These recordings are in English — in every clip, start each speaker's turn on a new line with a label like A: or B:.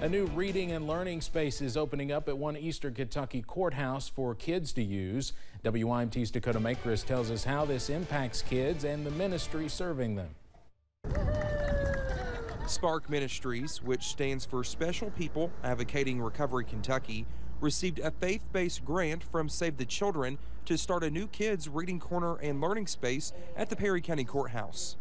A: A new reading and learning space is opening up at one Eastern Kentucky courthouse for kids to use. WYMT's Dakota Makris tells us how this impacts kids and the ministry serving them.
B: Spark Ministries, which stands for Special People Advocating Recovery Kentucky, received a faith-based grant from Save the Children to start a new kids reading corner and learning space at the Perry County Courthouse.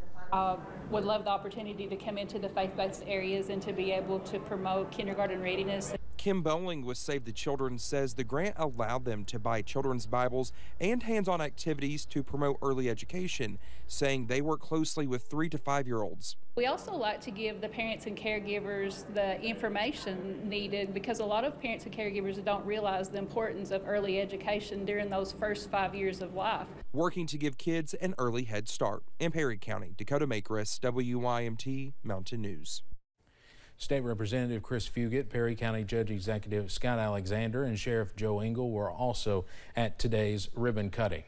C: Would love the opportunity to come into the faith-based areas and to be able to promote kindergarten readiness.
B: Kim Bowling with Save the Children says the grant allowed them to buy children's Bibles and hands-on activities to promote early education, saying they work closely with 3 to 5-year-olds.
C: We also like to give the parents and caregivers the information needed because a lot of parents and caregivers don't realize the importance of early education during those first 5 years of life.
B: Working to give kids an early head start. In Perry County, Dakota Makris, WYMT Mountain News.
A: State Representative Chris Fugit, Perry County Judge Executive Scott Alexander, and Sheriff Joe Engel were also at today's ribbon cutting.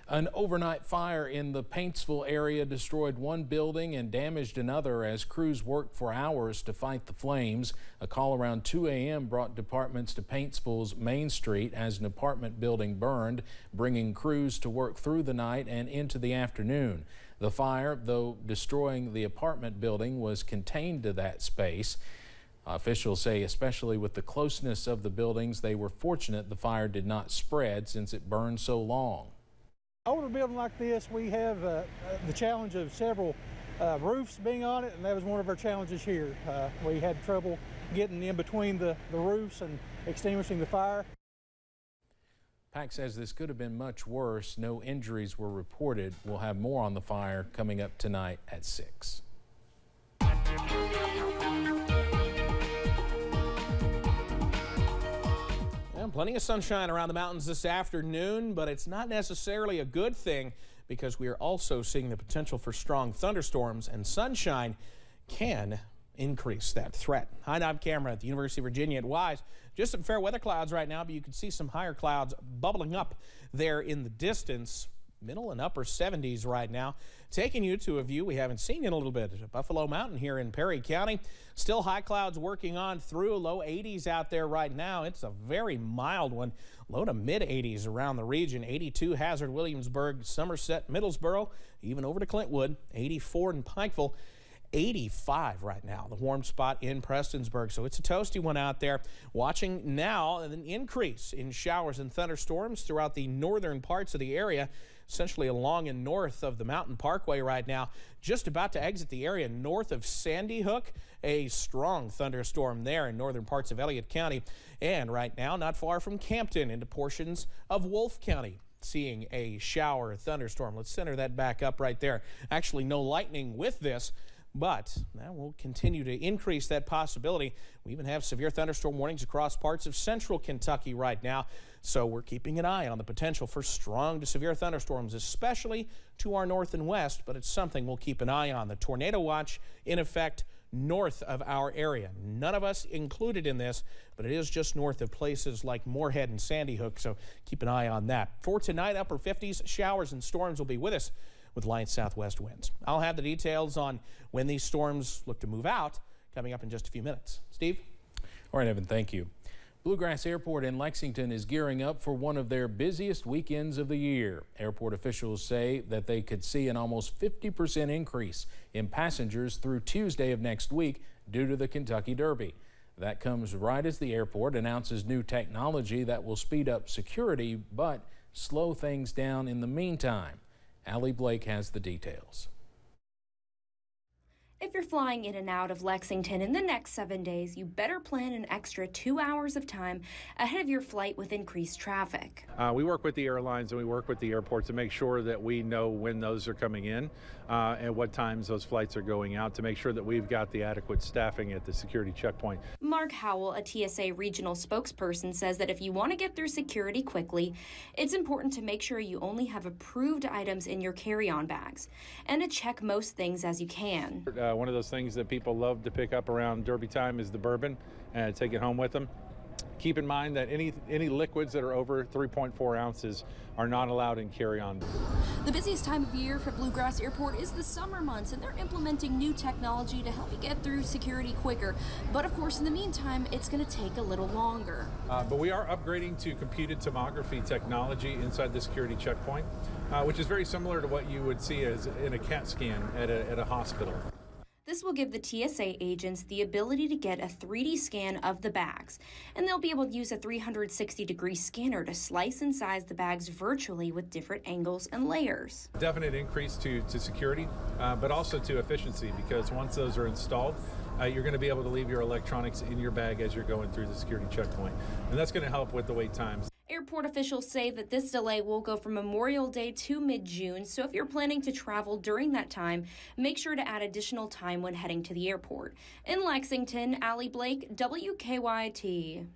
A: An overnight fire in the Paintsville area destroyed one building and damaged another as crews worked for hours to fight the flames. A call around 2 a.m. brought departments to Paintsville's Main Street as an apartment building burned, bringing crews to work through the night and into the afternoon. The fire, though destroying the apartment building, was contained to that space. Officials say, especially with the closeness of the buildings, they were fortunate the fire did not spread since it burned so long.
D: Older building like this, we have the challenge of several roofs being on it, and that was one of our challenges here. We had trouble getting in between the roofs and extinguishing the fire.
A: PAC says this could have been much worse. No injuries were reported. We'll have more on the fire coming up tonight at 6.
E: Well, plenty of sunshine around the mountains this afternoon, but it's not necessarily a good thing because we are also seeing the potential for strong thunderstorms, and sunshine can increase that threat. High dive camera at the University of Virginia at Wise. Just some fair weather clouds right now, but you can see some higher clouds bubbling up there in the distance. Middle and upper 70s right now. Taking you to a view we haven't seen in a little bit. Buffalo Mountain here in Perry County. Still high clouds working on through. Low 80s out there right now. It's a very mild one. Low to mid 80s around the region. 82 Hazard, Williamsburg, Somerset, Middlesboro, even over to Clintwood. 84 in Pikeville. 85 right now, the warm spot in Prestonsburg. So it's a toasty one out there. Watching now an increase in showers and thunderstorms throughout the northern parts of the area, essentially along and north of the Mountain Parkway right now. Just about to exit the area north of Sandy Hook. A strong thunderstorm there in northern parts of Elliott County. And right now, not far from Campton into portions of Wolfe County. Seeing a shower thunderstorm. Let's center that back up right there. Actually, no lightning with this, but that will continue to increase that possibility. We even have severe thunderstorm warnings across parts of central Kentucky right now. So we're keeping an eye on the potential for strong to severe thunderstorms, especially to our north and west, but it's something we'll keep an eye on. The tornado watch in effect north of our area. None of us included in this, but it is just north of places like Moorhead and Sandy Hook, so keep an eye on that. For tonight, upper 50s, showers and storms will be with us with light southwest winds. I'll have the details on when these storms look to move out coming up in just a few minutes. Steve?
A: All right, Evan, thank you. Bluegrass Airport in Lexington is gearing up for one of their busiest weekends of the year. Airport officials say that they could see an almost 50% increase in passengers through Tuesday of next week due to the Kentucky Derby. That comes right as the airport announces new technology that will speed up security but slow things down in the meantime. Allie Blake has the details.
F: If you're flying in and out of Lexington in the next 7 days, you better plan an extra 2 hours of time ahead of your flight with increased traffic.
G: We work with the airlines and we work with the airports to make sure that we know when those are coming in and what times those flights are going out to make sure that we've got the adequate staffing at the security checkpoint.
F: Mark Howell, a TSA regional spokesperson, says that if you want to get through security quickly, it's important to make sure you only have approved items in your carry-on bags and to check most things as you can.
G: One of those things that people love to pick up around Derby time is the bourbon and take it home with them. Keep in mind that any liquids that are over 3.4 ounces are not allowed in carry-on.
H: The busiest time of year for Bluegrass Airport is the summer months, and they're implementing new technology to help you get through security quicker. But of course, in the meantime, it's going to take a little longer.
G: But we are upgrading to computed tomography technology inside the security checkpoint, which is very similar to what you would see as in a CAT scan at a hospital.
F: This will give the TSA agents the ability to get a 3D scan of the bags, and they'll be able to use a 360-degree scanner to slice and size the bags virtually with different angles and layers.
G: Definite increase to security, but also to efficiency, because once those are installed, you're going to be able to leave your electronics in your bag as you're going through the security checkpoint, and that's going to help with the wait times.
F: Airport officials say that this delay will go from Memorial Day to mid-June, so if you're planning to travel during that time, make sure to add additional time when heading to the airport. In Lexington, Allie Blake, WKYT.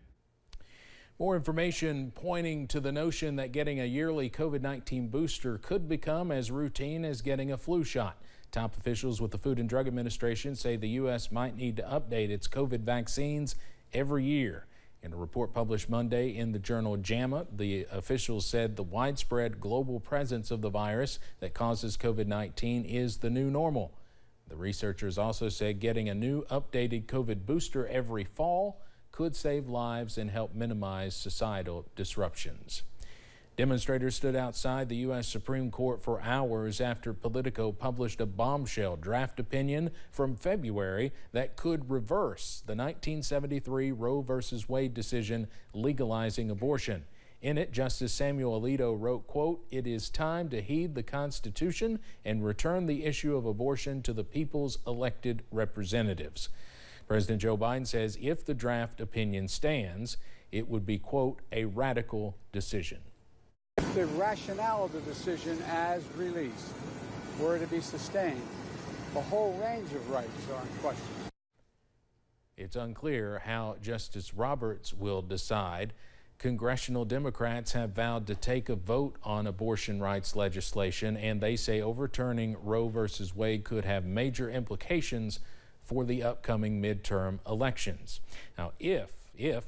A: More information pointing to the notion that getting a yearly COVID-19 booster could become as routine as getting a flu shot. Top officials with the Food and Drug Administration say the U.S. might need to update its COVID vaccines every year. In a report published Monday in the journal JAMA, the officials said the widespread global presence of the virus that causes COVID-19 is the new normal. The researchers also said getting a new updated COVID booster every fall could save lives and help minimize societal disruptions. Demonstrators stood outside the U.S. Supreme Court for hours after Politico published a bombshell draft opinion from February that could reverse the 1973 Roe v. Wade decision legalizing abortion. In it, Justice Samuel Alito wrote, quote, "It is time to heed the Constitution and return the issue of abortion to the people's elected representatives." President Joe Biden says if the draft opinion stands, it would be, quote, "a radical decision."
I: If the rationale of the decision as released were to be sustained, a whole range of rights are in question.
A: It's unclear how Justice Roberts will decide. Congressional Democrats have vowed to take a vote on abortion rights legislation, and they say overturning Roe v. Wade could have major implications for the upcoming midterm elections. Now, if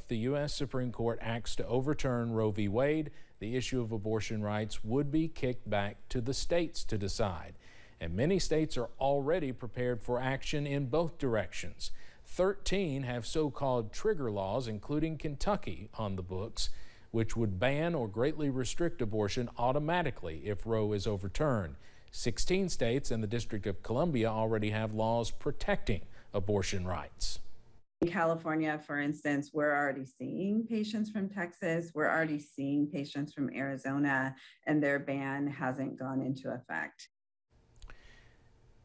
A: the U.S. Supreme Court acts to overturn Roe v. Wade, the issue of abortion rights would be kicked back to the states to decide. And many states are already prepared for action in both directions. 13 have so-called trigger laws, including Kentucky, on the books, which would ban or greatly restrict abortion automatically if Roe is overturned. 16 states and the District of Columbia already have laws protecting abortion rights.
J: In California, for instance, we're already seeing patients from Texas, we're already seeing patients from Arizona, and their ban hasn't gone into effect.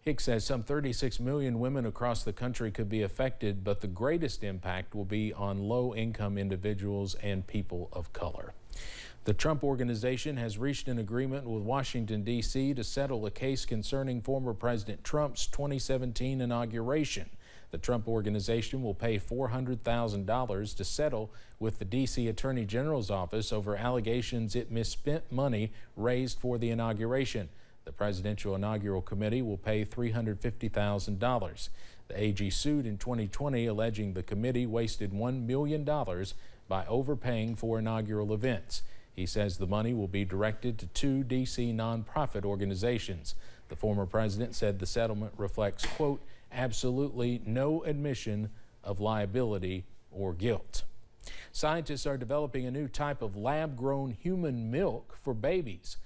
A: Hicks says some 36 million women across the country could be affected, but the greatest impact will be on low-income individuals and people of color. The Trump Organization has reached an agreement with Washington, D.C. to settle a case concerning former President Trump's 2017 inauguration. The Trump Organization will pay $400,000 to settle with the D.C. Attorney General's office over allegations it misspent money raised for the inauguration. The Presidential Inaugural Committee will pay $350,000. The AG sued in 2020, alleging the committee wasted $1 million by overpaying for inaugural events. He says the money will be directed to 2 D.C. nonprofit organizations. The former president said the settlement reflects, quote, absolutely no admission of liability or guilt. Scientists are developing a new type of lab-grown human milk for babies.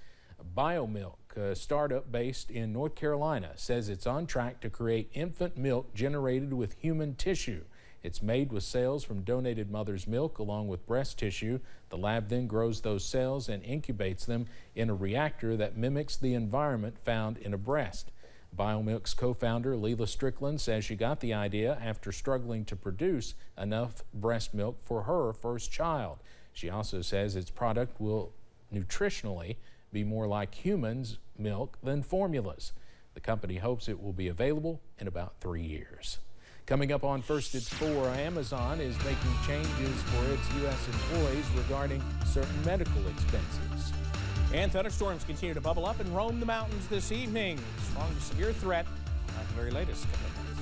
A: BioMilk, a startup based in North Carolina, says it's on track to create infant milk generated with human tissue. It's made with cells from donated mother's milk along with breast tissue. The lab then grows those cells and incubates them in a reactor that mimics the environment found in a breast. BioMilk's co-founder Leela Strickland says she got the idea after struggling to produce enough breast milk for her first child. She also says its product will nutritionally be more like humans' milk than formulas. The company hopes it will be available in about 3 years. Coming up on First at 4, Amazon is making changes for its U.S. employees regarding certain medical expenses.
E: And thunderstorms continue to bubble up and roam the mountains this evening. Strong to severe threat. The very latest coming up.